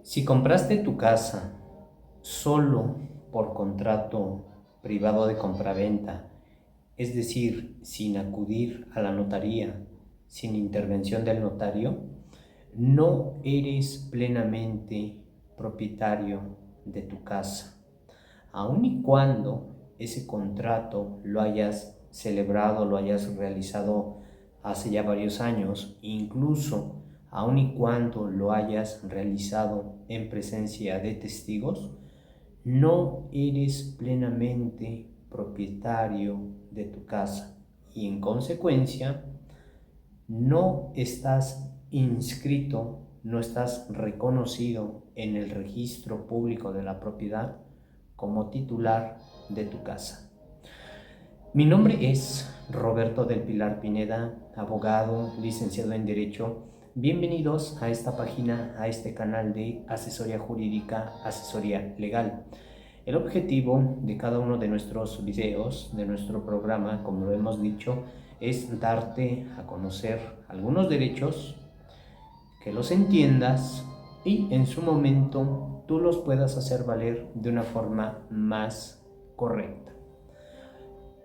Si compraste tu casa solo por contrato privado de compraventa, es decir, sin acudir a la notaría, sin intervención del notario, no eres plenamente propietario de tu casa. Aun y cuando ese contrato lo hayas celebrado, lo hayas realizado hace ya varios años, incluso aun y cuando lo hayas realizado en presencia de testigos, no eres plenamente propietario de tu casa y en consecuencia no estás inscrito, no estás reconocido en el registro público de la propiedad como titular de tu casa. Mi nombre es Roberto del Pilar Pineda, abogado, licenciado en Derecho. Bienvenidos a esta página, a este canal de asesoría jurídica, asesoría legal. El objetivo de cada uno de nuestros videos, de nuestro programa, como lo hemos dicho, es darte a conocer algunos derechos, que los entiendas y en su momento tú los puedas hacer valer de una forma más correcta.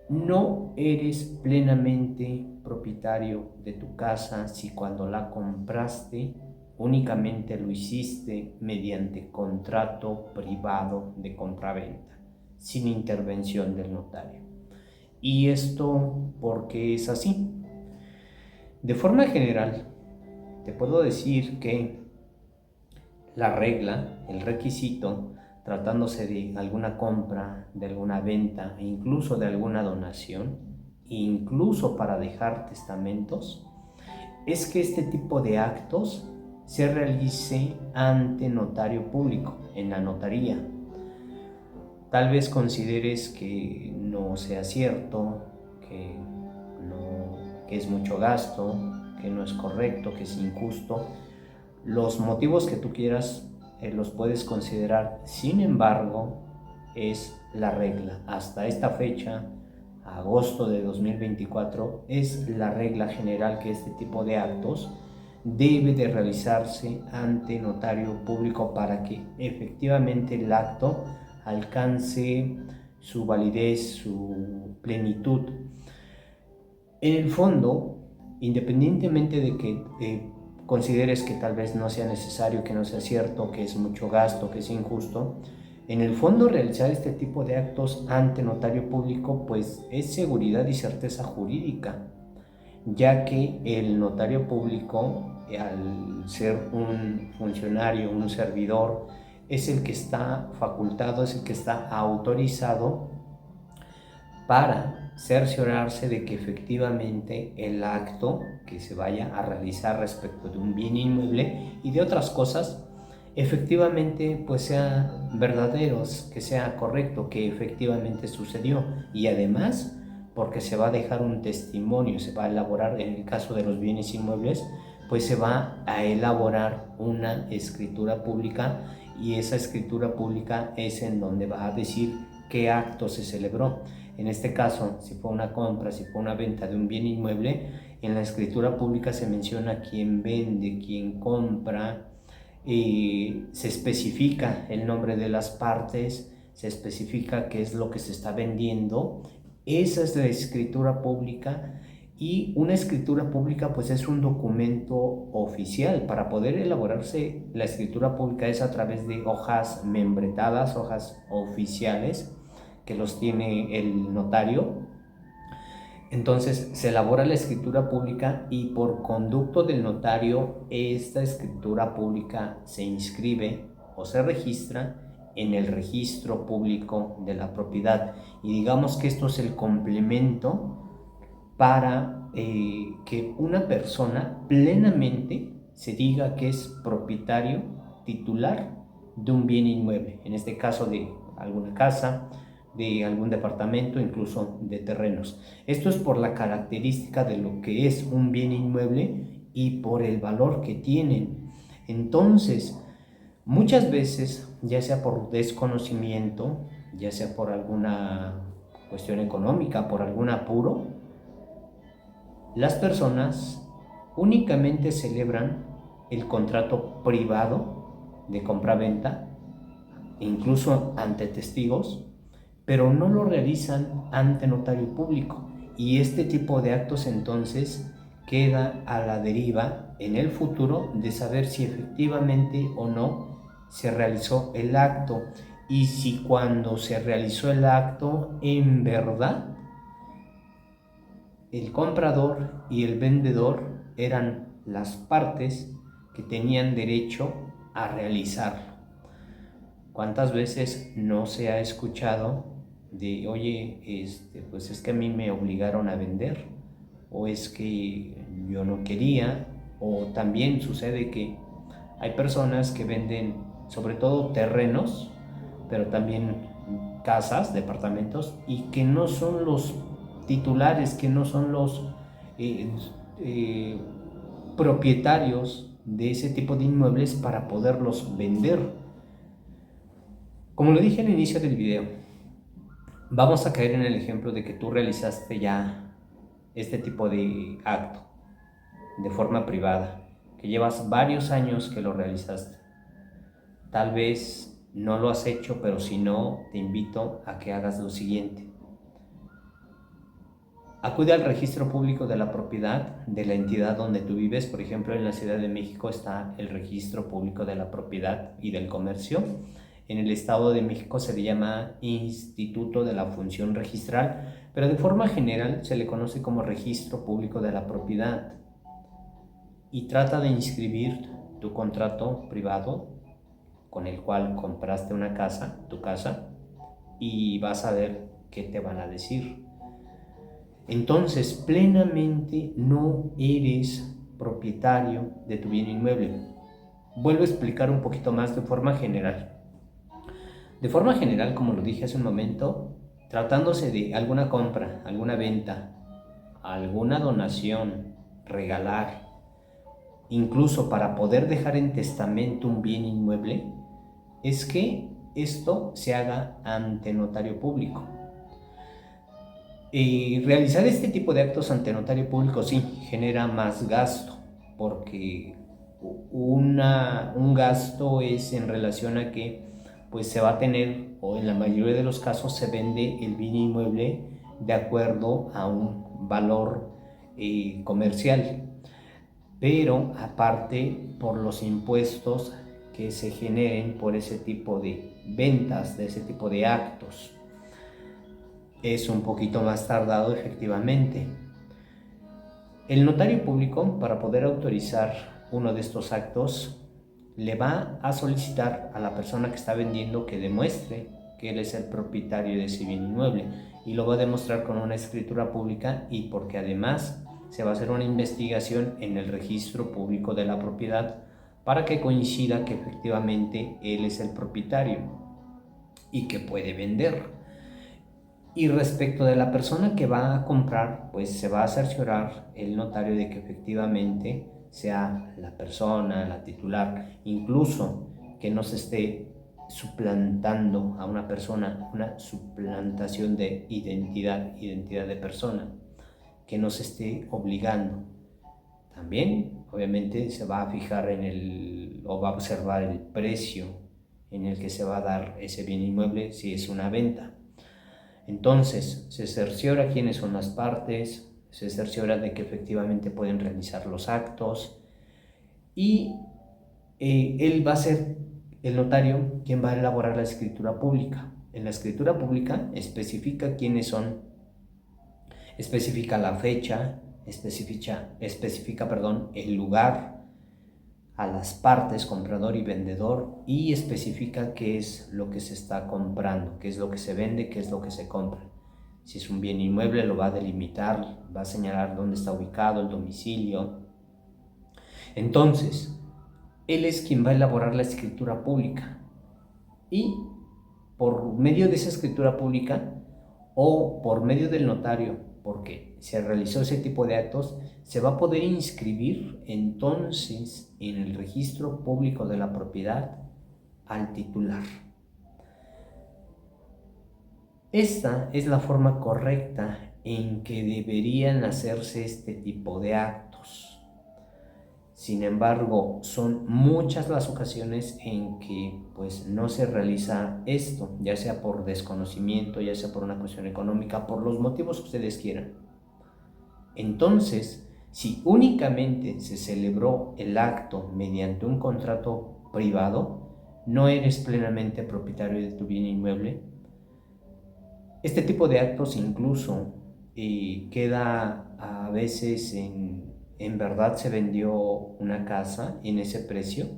No eres plenamente propietario de tu casa si cuando la compraste únicamente lo hiciste mediante contrato privado de compraventa, sin intervención del notario. ¿Y esto por qué es así? De forma general, te puedo decir que la regla, el requisito, tratándose de alguna compra, de alguna venta e incluso de alguna donación, incluso para dejar testamentos, es que este tipo de actos se realice ante notario público, en la notaría. Tal vez consideres que no sea cierto, que es mucho gasto, que no es correcto, que es injusto. Los motivos que tú quieras los puedes considerar. Sin embargo, es la regla. Hasta esta fecha, agosto de 2024, es la regla general que este tipo de actos debe de realizarse ante notario público para que efectivamente el acto alcance su validez, su plenitud. En el fondo, independientemente de que consideres que tal vez no sea necesario, que no sea cierto, que es mucho gasto, que es injusto, en el fondo realizar este tipo de actos ante notario público pues es seguridad y certeza jurídica, ya que el notario público, al ser un funcionario, un servidor, es el que está facultado, es el que está autorizado para cerciorarse de que efectivamente el acto que se vaya a realizar respecto de un bien inmueble y de otras cosas, efectivamente pues sea verdadero, que sea correcto, que efectivamente sucedió, y además porque se va a dejar un testimonio, se va a elaborar, en el caso de los bienes inmuebles, pues se va a elaborar una escritura pública, y esa escritura pública es en donde va a decir qué acto se celebró. En este caso, si fue una compra, si fue una venta de un bien inmueble, en la escritura pública se menciona quién vende, quién compra, se especifica el nombre de las partes, se especifica qué es lo que se está vendiendo. Esa es la escritura pública, y una escritura pública pues es un documento oficial. Para poder elaborarse la escritura pública es a través de hojas membretadas, hojas oficiales que los tiene el notario. Entonces se elabora la escritura pública y por conducto del notario esta escritura pública se inscribe o se registra en el registro público de la propiedad, y digamos que esto es el complemento para que una persona plenamente se diga que es propietario titular de un bien inmueble, en este caso de alguna casa, de algún departamento, incluso de terrenos. Esto es por la característica de lo que es un bien inmueble y por el valor que tienen. Entonces, muchas veces, ya sea por desconocimiento, ya sea por alguna cuestión económica, por algún apuro, las personas únicamente celebran el contrato privado de compraventa, incluso ante testigos, pero no lo realizan ante notario público. Y este tipo de actos entonces queda a la deriva en el futuro de saber si efectivamente o no se realizó el acto, y si cuando se realizó el acto en verdad el comprador y el vendedor eran las partes que tenían derecho a realizarlo. ¿Cuántas veces no se ha escuchado de, oye, pues es que a mí me obligaron a vender, o es que yo no quería? O también sucede que hay personas que venden sobre todo terrenos, pero también casas, departamentos, y que no son los titulares, que no son los eh, eh, propietarios de ese tipo de inmuebles para poderlos vender. Como lo dije al inicio del video, vamos a caer en el ejemplo de que tú realizaste ya este tipo de acto de forma privada, que llevas varios años que lo realizaste. Tal vez no lo has hecho, pero si no, te invito a que hagas lo siguiente. Acude al registro público de la propiedad de la entidad donde tú vives. Por ejemplo, en la Ciudad de México está el registro público de la propiedad y del comercio. En el Estado de México se le llama Instituto de la Función Registral, pero de forma general se le conoce como Registro Público de la Propiedad. Y trata de inscribir tu contrato privado con el cual compraste una casa, tu casa, y vas a ver qué te van a decir. Entonces, plenamente no eres propietario de tu bien inmueble. Vuelvo a explicar un poquito más de forma general. De forma general, como lo dije hace un momento, tratándose de alguna compra, alguna venta, alguna donación, regalar, incluso para poder dejar en testamento un bien inmueble, es que esto se haga ante notario público. Y realizar este tipo de actos ante notario público sí genera más gasto, porque un gasto es en relación a que pues se va a tener, o en la mayoría de los casos se vende el bien inmueble de acuerdo a un valor comercial, pero aparte por los impuestos que se generen por ese tipo de ventas, de ese tipo de actos. Es un poquito más tardado efectivamente. El notario público, para poder autorizar uno de estos actos, le va a solicitar a la persona que está vendiendo que demuestre que él es el propietario de ese bien inmueble, y lo va a demostrar con una escritura pública, y porque además se va a hacer una investigación en el registro público de la propiedad para que coincida que efectivamente él es el propietario y que puede vender. Y respecto de la persona que va a comprar, pues se va a cerciorar el notario de que efectivamente sea la persona, la titular, incluso que no se esté suplantando a una persona, una suplantación de identidad de persona, que no se esté obligando. También, obviamente, se va a fijar o va a observar el precio en el que se va a dar ese bien inmueble si es una venta. Entonces, se cerciora quiénes son las partes, se cerciora de que efectivamente pueden realizar los actos, y él va a ser el notario quien va a elaborar la escritura pública. En la escritura pública especifica quiénes son, especifica la fecha, especifica, el lugar, a las partes, comprador y vendedor, y especifica qué es lo que se está comprando, qué es lo que se vende, qué es lo que se compra. Si es un bien inmueble, lo va a delimitar, va a señalar dónde está ubicado, el domicilio. Entonces, él es quien va a elaborar la escritura pública, y por medio de esa escritura pública o por medio del notario, porque se realizó ese tipo de actos, se va a poder inscribir entonces en el registro público de la propiedad al titular. Esta es la forma correcta en que deberían hacerse este tipo de actos. Sin embargo, son muchas las ocasiones en que pues no se realiza esto, ya sea por desconocimiento, ya sea por una cuestión económica, por los motivos que ustedes quieran. Entonces, si únicamente se celebró el acto mediante un contrato privado, no eres plenamente propietario de tu bien inmueble. Este tipo de actos incluso queda a veces en verdad se vendió una casa en ese precio,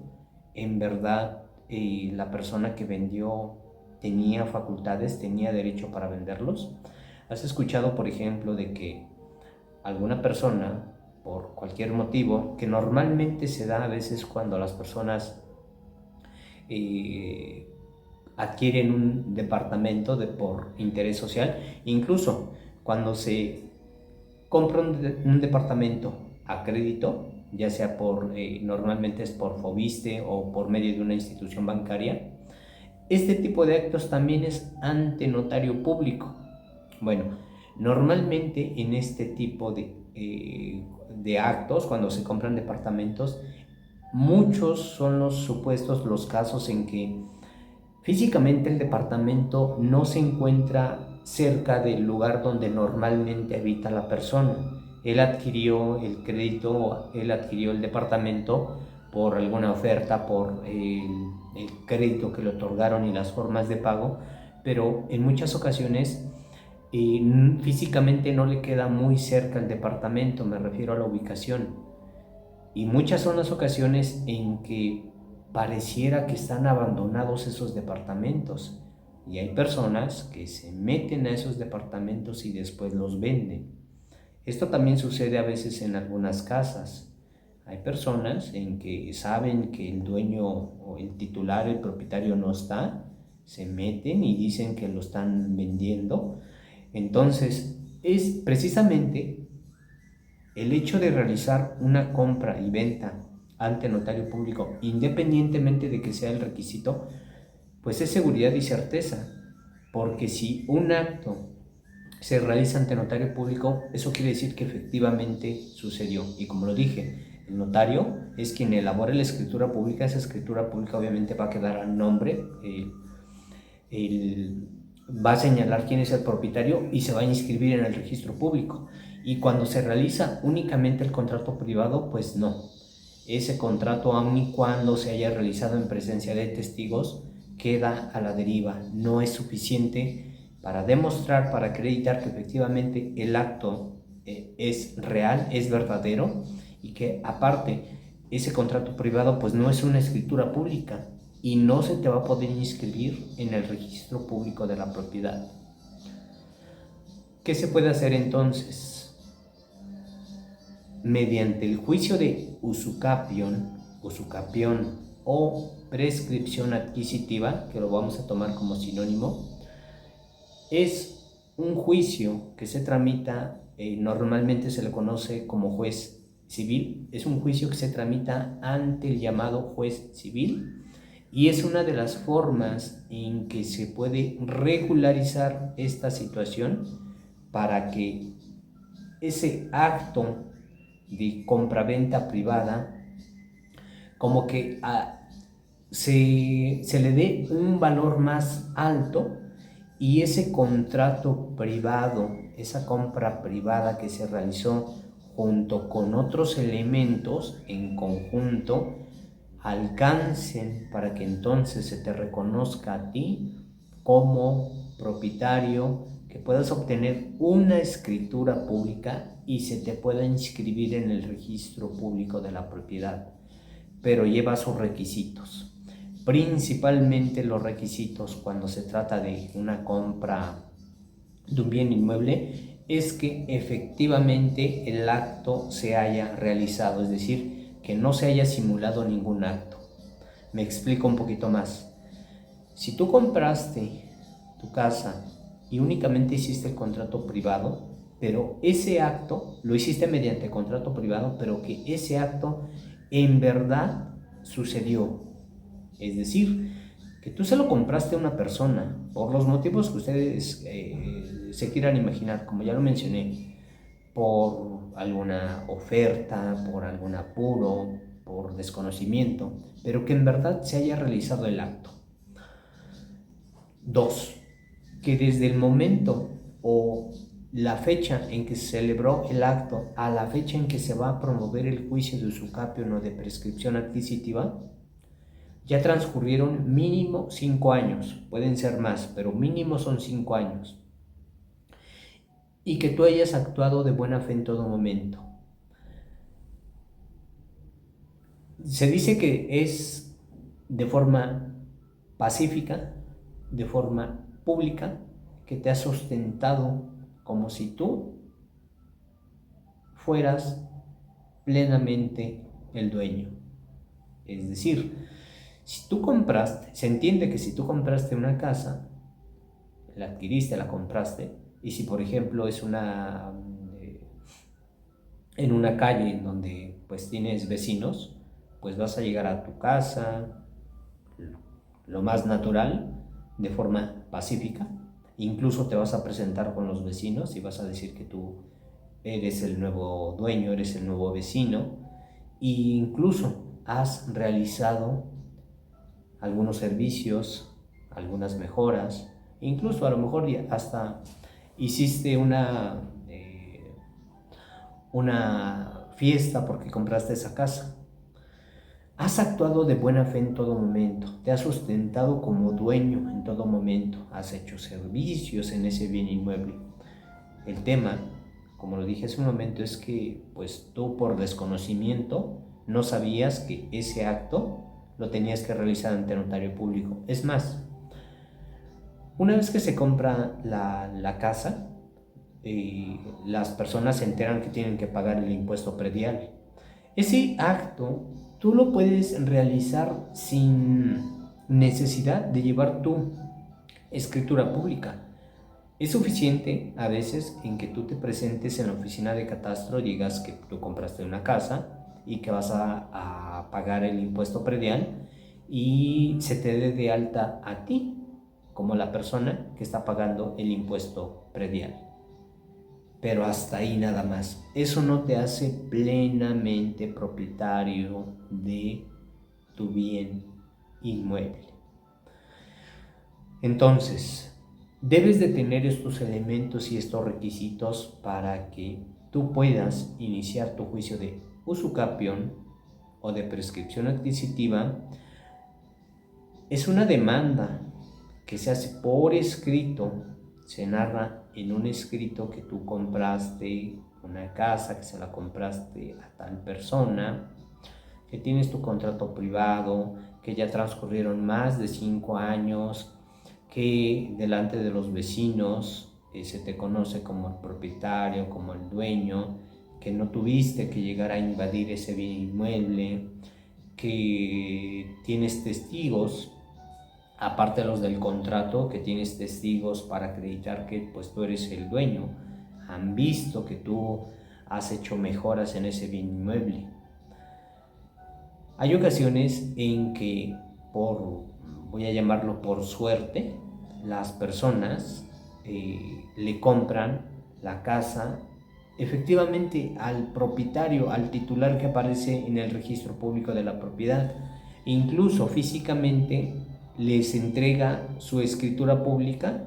en verdad la persona que vendió tenía facultades, tenía derecho para venderlos. ¿Has escuchado, por ejemplo, de que alguna persona, por cualquier motivo, que normalmente se da a veces cuando las personas adquieren un departamento por interés social, incluso cuando se compra un departamento a crédito, ya sea normalmente es por Fobiste o por medio de una institución bancaria, este tipo de actos también es ante notario público. Bueno, normalmente en este tipo de actos, cuando se compran departamentos, muchos son los supuestos, los casos en que físicamente el departamento no se encuentra cerca del lugar donde normalmente habita la persona. Él adquirió el crédito, él adquirió el departamento por alguna oferta, por el crédito que le otorgaron y las formas de pago, pero en muchas ocasiones físicamente no le queda muy cerca el departamento, me refiero a la ubicación. Y muchas son las ocasiones en que pareciera que están abandonados esos departamentos. Y hay personas que se meten a esos departamentos y después los venden. Esto también sucede a veces en algunas casas. Hay personas en que saben que el dueño o el titular, el propietario no está, se meten y dicen que lo están vendiendo. Entonces, es precisamente el hecho de realizar una compra y venta ante notario público, independientemente de que sea el requisito, pues es seguridad y certeza, porque si un acto se realiza ante notario público, eso quiere decir que efectivamente sucedió. Y como lo dije, el notario es quien elabora la escritura pública. Esa escritura pública obviamente va a quedar a nombre, va a señalar quién es el propietario y se va a inscribir en el registro público. Y cuando se realiza únicamente el contrato privado, pues no. Ese contrato, aun y cuando se haya realizado en presencia de testigos, queda a la deriva. No es suficiente para demostrar, para acreditar que efectivamente el acto es real, es verdadero, y que aparte ese contrato privado pues no es una escritura pública y no se te va a poder inscribir en el registro público de la propiedad. ¿Qué se puede hacer entonces? Mediante el juicio de usucapión o prescripción adquisitiva, que lo vamos a tomar como sinónimo, es un juicio que se tramita, normalmente se le conoce como juez civil, es un juicio que se tramita ante el llamado juez civil y es una de las formas en que se puede regularizar esta situación para que ese acto de compraventa privada como que se le dé un valor más alto y ese contrato privado, esa compra privada que se realizó junto con otros elementos en conjunto, alcancen para que entonces se te reconozca a ti como propietario, que puedas obtener una escritura pública y se te pueda inscribir en el registro público de la propiedad, pero lleva sus requisitos. Principalmente los requisitos cuando se trata de una compra de un bien inmueble es que efectivamente el acto se haya realizado, es decir, que no se haya simulado ningún acto. Me explico un poquito más. Si tú compraste tu casa y únicamente hiciste el contrato privado, pero ese acto lo hiciste mediante contrato privado, pero que ese acto en verdad sucedió, es decir, que tú se lo compraste a una persona por los motivos que ustedes se quieran imaginar, como ya lo mencioné, por alguna oferta, por algún apuro, por desconocimiento, pero que en verdad se haya realizado el acto. 2. Que desde el momento o la fecha en que se celebró el acto a la fecha en que se va a promover el juicio de usucapio o de prescripción adquisitiva, ya transcurrieron mínimo 5 años, pueden ser más, pero mínimo son 5 años. Y que tú hayas actuado de buena fe en todo momento. Se dice que es de forma pacífica, de forma pública, que te has sustentado como si tú fueras plenamente el dueño. Es decir, si tú compraste, se entiende que si tú compraste una casa, la adquiriste, la compraste, y si por ejemplo es en una calle en donde pues tienes vecinos, pues vas a llegar a tu casa, lo más natural, de forma pacífica. Incluso te vas a presentar con los vecinos y vas a decir que tú eres el nuevo dueño, eres el nuevo vecino, e incluso has realizado algunos servicios, algunas mejoras, incluso a lo mejor hasta hiciste una fiesta porque compraste esa casa. Has actuado de buena fe en todo momento, te has sustentado como dueño en todo momento, has hecho servicios en ese bien inmueble. El tema, como lo dije hace un momento, es que pues tú por desconocimiento no sabías que ese acto lo tenías que realizar ante notario público. Es más, una vez que se compra la casa, las personas se enteran que tienen que pagar el impuesto predial. Ese acto tú lo puedes realizar sin necesidad de llevar tu escritura pública. Es suficiente a veces en que tú te presentes en la oficina de catastro, digas que tú compraste una casa y que vas a pagar el impuesto predial y se te dé de alta a ti como la persona que está pagando el impuesto predial. Pero hasta ahí nada más. Eso no te hace plenamente propietario de tu bien inmueble. Entonces, debes de tener estos elementos y estos requisitos para que tú puedas iniciar tu juicio de usucapión o de prescripción adquisitiva. Es una demanda que se hace por escrito, se narra en un escrito que tú compraste una casa, que se la compraste a tal persona, que tienes tu contrato privado, que ya transcurrieron más de 5 años, que delante de los vecinos se te conoce como el propietario, como el dueño, que no tuviste que llegar a invadir ese bien inmueble, que tienes testigos, aparte de los del contrato, que tienes testigos para acreditar que pues tú eres el dueño, han visto que tú has hecho mejoras en ese bien inmueble. Hay ocasiones en que voy a llamarlo por suerte, las personas le compran la casa efectivamente al propietario, al titular que aparece en el registro público de la propiedad. Incluso físicamente les entrega su escritura pública,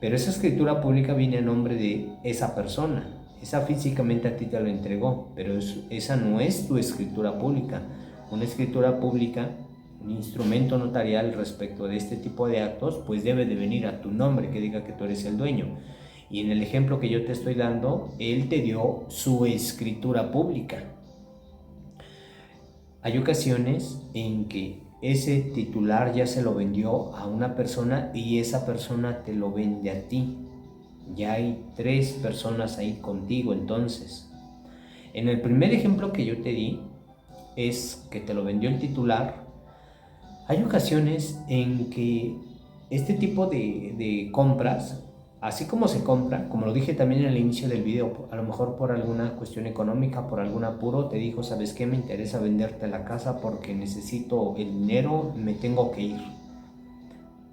pero esa escritura pública viene a nombre de esa persona. Esa físicamente a ti te lo entregó, pero esa no es tu escritura pública. Una escritura pública, un instrumento notarial respecto de este tipo de actos, pues debe de venir a tu nombre, que diga que tú eres el dueño. Y en el ejemplo que yo te estoy dando, él te dio su escritura pública. Hay ocasiones en que ese titular ya se lo vendió a una persona y esa persona te lo vende a ti. Ya hay 3 personas ahí contigo. Entonces, en el primer ejemplo que yo te di, es que te lo vendió el titular. Hay ocasiones en que este tipo de compras, así como se compra, como lo dije también en el inicio del video, a lo mejor por alguna cuestión económica, por algún apuro, te dijo, ¿sabes qué? Me interesa venderte la casa porque necesito el dinero, me tengo que ir.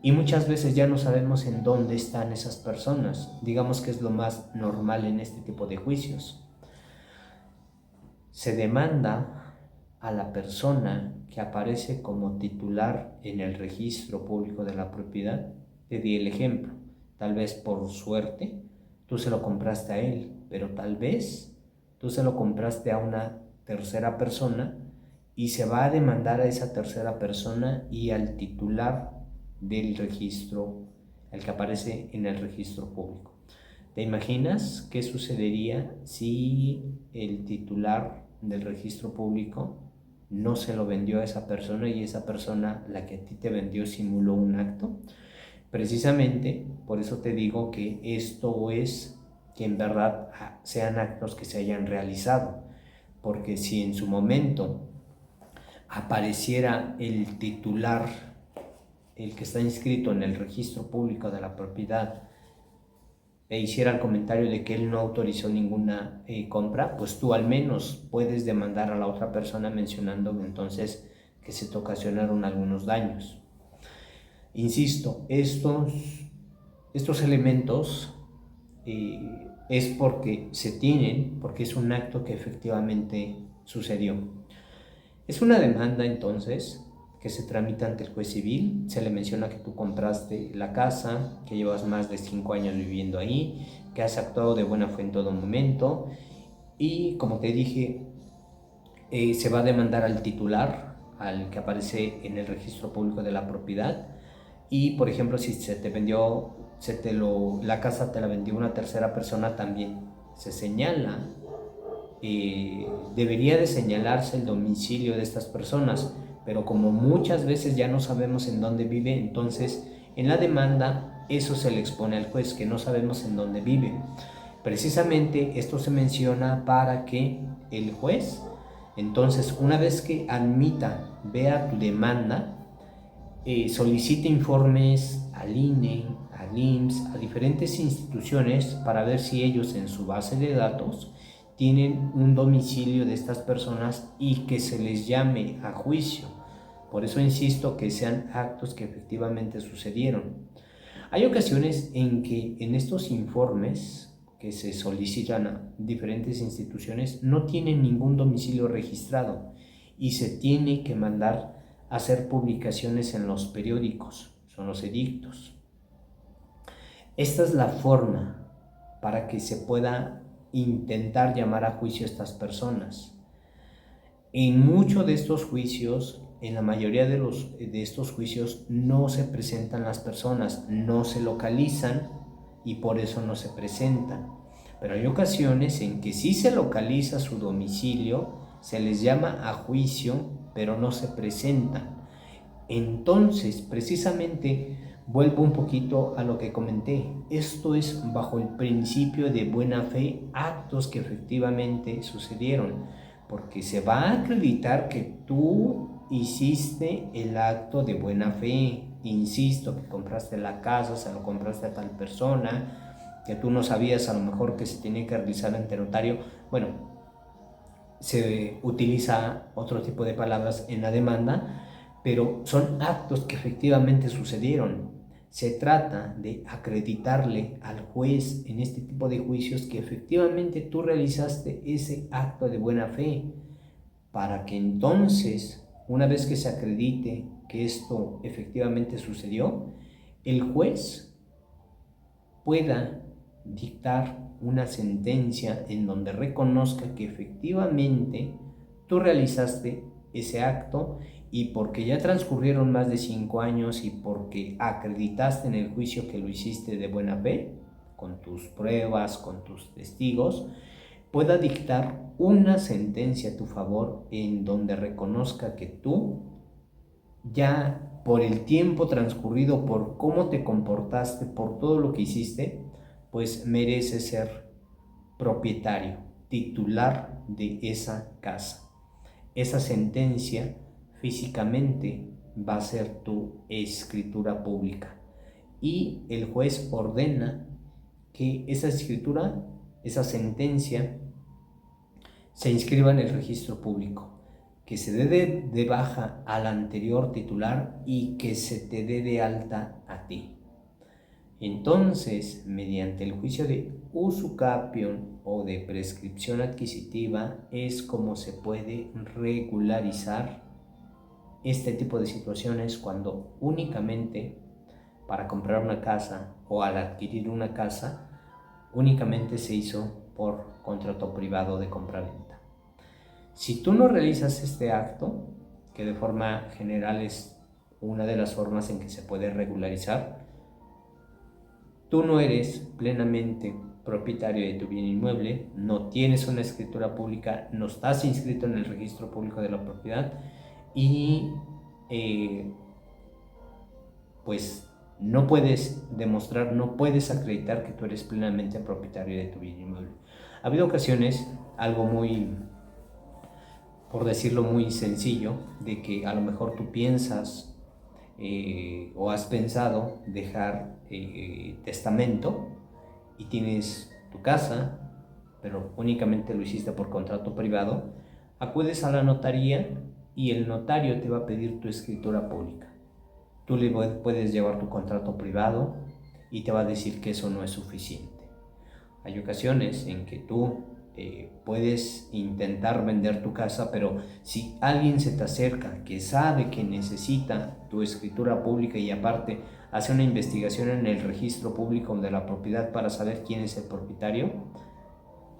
Y muchas veces ya no sabemos en dónde están esas personas. Digamos que es lo más normal en este tipo de juicios. Se demanda a la persona que aparece como titular en el registro público de la propiedad. Te di el ejemplo, tal vez por suerte tú se lo compraste a él, pero tal vez tú se lo compraste a una tercera persona y se va a demandar a esa tercera persona y al titular del registro, el que aparece en el registro público. ¿Te imaginas qué sucedería si el titular del registro público no se lo vendió a esa persona y esa persona, la que a ti te vendió, simuló un acto? Precisamente por eso te digo que esto es que en verdad sean actos que se hayan realizado, porque si en su momento apareciera el titular, el que está inscrito en el registro público de la propiedad, e hiciera el comentario de que él no autorizó ninguna compra, pues tú al menos puedes demandar a la otra persona mencionando entonces que se te ocasionaron algunos daños. Insisto, estos elementos es porque se tienen, porque es un acto que efectivamente sucedió. Es una demanda entonces que se tramita ante el juez civil. Se le menciona que tú compraste la casa, que llevas más de 5 años viviendo ahí, que has actuado de buena fe en todo momento y, como te dije, se va a demandar al titular, al que aparece en el registro público de la propiedad. Y, por ejemplo, si se te vendió, la casa te la vendió una tercera persona, también se señala, debería de señalarse el domicilio de estas personas, pero como muchas veces ya no sabemos en dónde vive, entonces en la demanda eso se le expone al juez, que no sabemos en dónde vive. Precisamente esto se menciona para que el juez, entonces, una vez que admita, vea tu demanda, solicite informes al INE, al IMSS, a diferentes instituciones para ver si ellos en su base de datos tienen un domicilio de estas personas y que se les llame a juicio. Por eso insisto que sean actos que efectivamente sucedieron. Hay ocasiones en que en estos informes que se solicitan a diferentes instituciones no tienen ningún domicilio registrado y se tiene que mandar a hacer publicaciones en los periódicos, son los edictos. Esta es la forma para que se pueda intentar llamar a juicio a estas personas. En muchos de estos juicios, en la mayoría de estos juicios, no se presentan las personas, no se localizan y por eso no se presentan. Pero hay ocasiones en que sí se localiza su domicilio, se les llama a juicio, pero no se presentan. Entonces, precisamente, vuelvo un poquito a lo que comenté. Esto es bajo el principio de buena fe, actos que efectivamente sucedieron, porque se va a acreditar que tú hiciste el acto de buena fe. Insisto, que compraste la casa, se lo compraste a tal persona, que tú no sabías a lo mejor que se tenía que realizar ante notario. Bueno, se utiliza otro tipo de palabras en la demanda, pero son actos que efectivamente sucedieron. Se trata de acreditarle al juez en este tipo de juicios que efectivamente tú realizaste ese acto de buena fe, para que entonces, una vez que se acredite que esto efectivamente sucedió, el juez pueda dictar una sentencia en donde reconozca que efectivamente tú realizaste ese acto, y porque ya transcurrieron más de 5 años y porque acreditaste en el juicio que lo hiciste de buena fe, con tus pruebas, con tus testigos, pueda dictar una sentencia a tu favor en donde reconozca que tú, ya por el tiempo transcurrido, por cómo te comportaste, por todo lo que hiciste, pues mereces ser propietario, titular de esa casa. Esa sentencia físicamente va a ser tu escritura pública y el juez ordena que esa escritura, esa sentencia, se inscriba en el registro público, que se dé de baja al anterior titular y que se te dé de alta a ti. Entonces, mediante el juicio de usucapión o de prescripción adquisitiva es como se puede regularizar este tipo de situaciones cuando únicamente para comprar una casa o al adquirir una casa únicamente se hizo por contrato privado de compraventa. Si tú no realizas este acto, que de forma general es una de las formas en que se puede regularizar, tú no eres plenamente propietario de tu bien inmueble, no tienes una escritura pública, no estás inscrito en el registro público de la propiedad y pues no puedes demostrar, no puedes acreditar que tú eres plenamente propietario de tu bien inmueble. Ha habido ocasiones, algo muy, por decirlo muy sencillo, de que a lo mejor tú piensas o has pensado dejar testamento y tienes tu casa, pero únicamente lo hiciste por contrato privado, acudes a la notaría y el notario te va a pedir tu escritura pública. Tú le puedes llevar tu contrato privado y te va a decir que eso no es suficiente. Hay ocasiones en que tú puedes intentar vender tu casa, pero si alguien se te acerca que sabe que necesita tu escritura pública y aparte hace una investigación en el registro público de la propiedad para saber quién es el propietario,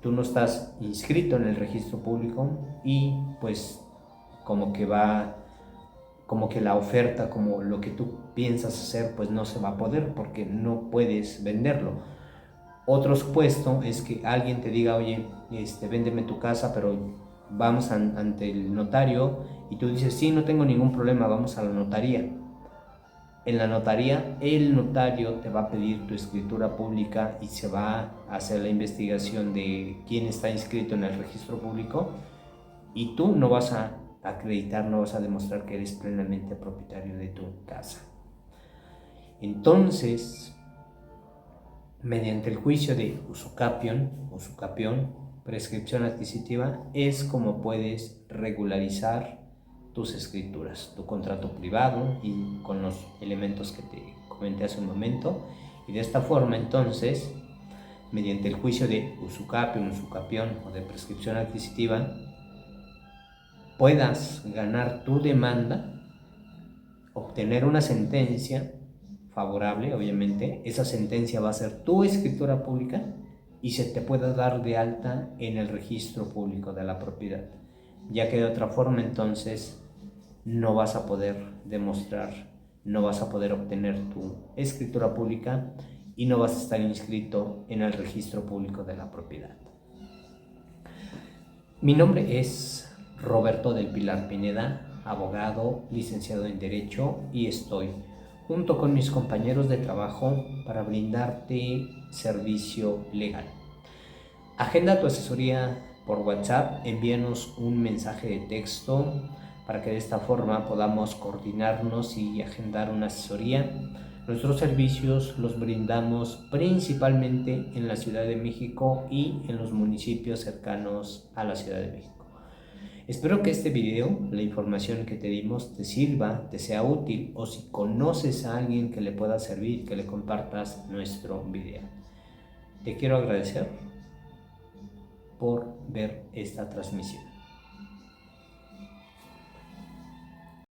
tú no estás inscrito en el registro público y pues como que la oferta, como lo que tú piensas hacer, pues no se va a poder porque no puedes venderlo. Otro supuesto es que alguien te diga, oye, véndeme tu casa, pero vamos ante el notario y tú dices, sí, no tengo ningún problema, vamos a la notaría. En la notaría, el notario te va a pedir tu escritura pública y se va a hacer la investigación de quién está inscrito en el registro público y tú no vas a acreditar, no vas a demostrar que eres plenamente propietario de tu casa. Entonces, mediante el juicio de usucapión, prescripción adquisitiva, es como puedes regularizar tus escrituras, tu contrato privado y con los elementos que te comenté hace un momento. Y de esta forma, entonces, mediante el juicio de usucapión o de prescripción adquisitiva, puedas ganar tu demanda, obtener una sentencia favorable, obviamente. Esa sentencia va a ser tu escritura pública y se te pueda dar de alta en el registro público de la propiedad, ya que de otra forma entonces no vas a poder demostrar, no vas a poder obtener tu escritura pública y no vas a estar inscrito en el registro público de la propiedad. Mi nombre es Roberto del Pilar Pineda, abogado, licenciado en Derecho, y estoy junto con mis compañeros de trabajo para brindarte servicio legal. Agenda tu asesoría por WhatsApp, envíanos un mensaje de texto para que de esta forma podamos coordinarnos y agendar una asesoría. Nuestros servicios los brindamos principalmente en la Ciudad de México y en los municipios cercanos a la Ciudad de México. Espero que este video, la información que te dimos, te sirva, te sea útil, o si conoces a alguien que le pueda servir, que le compartas nuestro video. Te quiero agradecer por ver esta transmisión.